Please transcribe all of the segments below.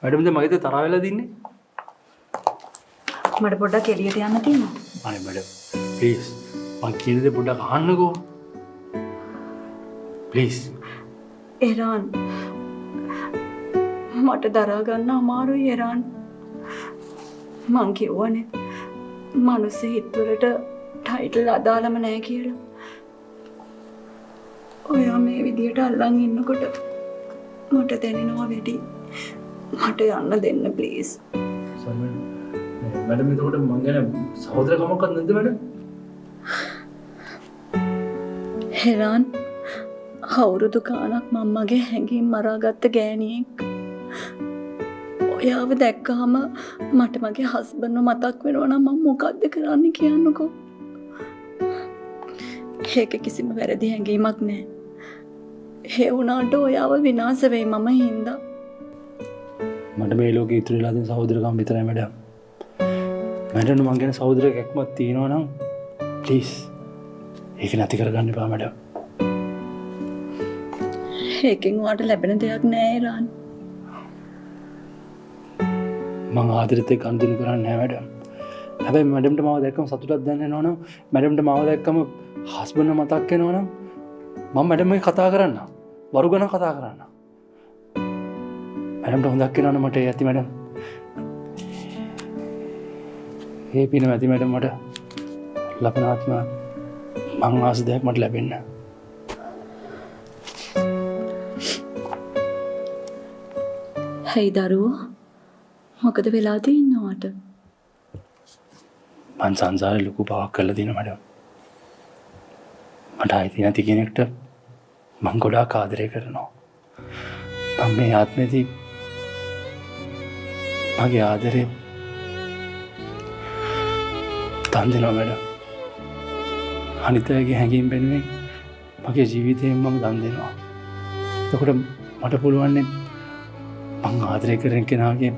Madam දැන් මගේ තරහ වෙලා දින්නේ. මට පොඩ්ඩක් එළියට යන්න තියෙනවා. අනේ मैडम ප්ලීස් මං කියන දේ පොඩ්ඩක් අහන්නකෝ. ප්ලීස්. එරාන් මට දරා ගන්න අමාරුයි එරාන්. මං කිව්වනේ මනුස්ස හිත්වලට ටයිටල් අදාළම නැහැ කියලා. ඔයා මේ විදියට අල්ලන් ඉන්නකොට මට දැනෙනවා වැඩි. මට යන්න දෙන්න ප්ලීස්. मैडम එතකොට මං ගැන සහෝදරකමක්වත් නැද්ද मैडम? එරාන් අවුරුදු ගාණක් මම්මගේ හැඟීම් මරාගත්ත ගෑණියෙක්. ඔයාව දැක්කහම මට මගේ හස්බන්ඩ්ව මතක් වෙනවා නම් මම මොකද්ද කරන්න කියන්නකෝ. ඒක කිසිම වැරදි හැඟීමක් නෑ. ඒ වුණාට ඔයාව විනාශ වෙයි මම හින්දා. මට මේ ලෝකේ ඉතුරු වෙලා තියෙන සහෝදරකම් විතරයි मैडम. मैडम මං ගැන සහෝදරකමක් තියෙනවා නම් ප්ලීස් ඒක නැති කරගන්න එපා मैडम. ඒකෙන් ඔයාට ලැබෙන දෙයක් නෑ එරාන්. මං ආදරෙත් එක්ක අඳුරු කරන්නේ නැහැ मैडम. හැබැයි मैडमට මාව දැක්කම සතුටක් දැනෙනවා නම් मैडमට මාව දැක්කම හස්බන්ඩ් මතක් වෙනවා නම් මම मैडम එක්ක කතා කරන්න. වරු ගණන් කතා කරන්න. मैडमට හොඳක් වෙනවා නම් මට ඒ ඇති मैडम. ඒ පින ඇති मैडम මට ලබනාත්ම මං ආස දෙයක් මට ලැබෙන්න. හයි දරුවෝ මොකද වෙලා තියෙනවට? මං සංසාරේ ලොකු පවක් කරලා තියෙනවා मैडम. මට ආයිති නැති කෙනෙක්ට මං ගොඩාක් ආදරය කරනවා. මම මේ ආත්මෙදී මගේ ආදරේ දන් දෙනවා मैडम. අනිත් අයගේ හැඟීම් වෙනුවෙන් මගේ ජීවිතයෙන් මම දන් දෙනවා. එතකොට මට පුළුවන් මං ආදරය කරන කෙනාගේ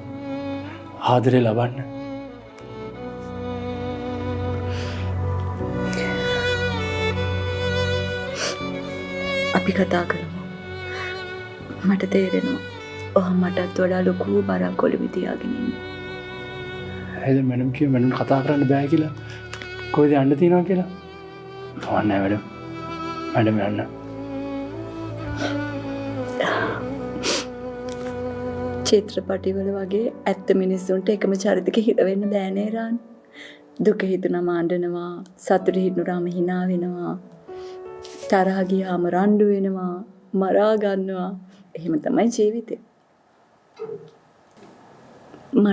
ආදරේ ලබන්න. අපි කතා කරමු. මට තේරෙනවා ඔහ මටත් වඩා ලොකු බරක් ඔලුවේ තියාගෙන ඉන්නේ. ඇයිද मैडम කිව්වේ मैडम කතා කරන්න බෑ කියලා? කොහෙද යන්න තියෙනවා කියලා? කවන්නේ නැහැ मैडम යන්න. චිත්‍රපටිවල වගේ ඇත්ත මිනිස්සුන්ට එකම චරිතක හිර වෙන්න බෑ නේ රාන්. දුක හිතුනම අඬනවා, සතුට හිතුනම hina වෙනවා. තරහ ගියාම රණ්ඩු වෙනවා, මරා ගන්නවා. එහෙම තමයි ජීවිතේ.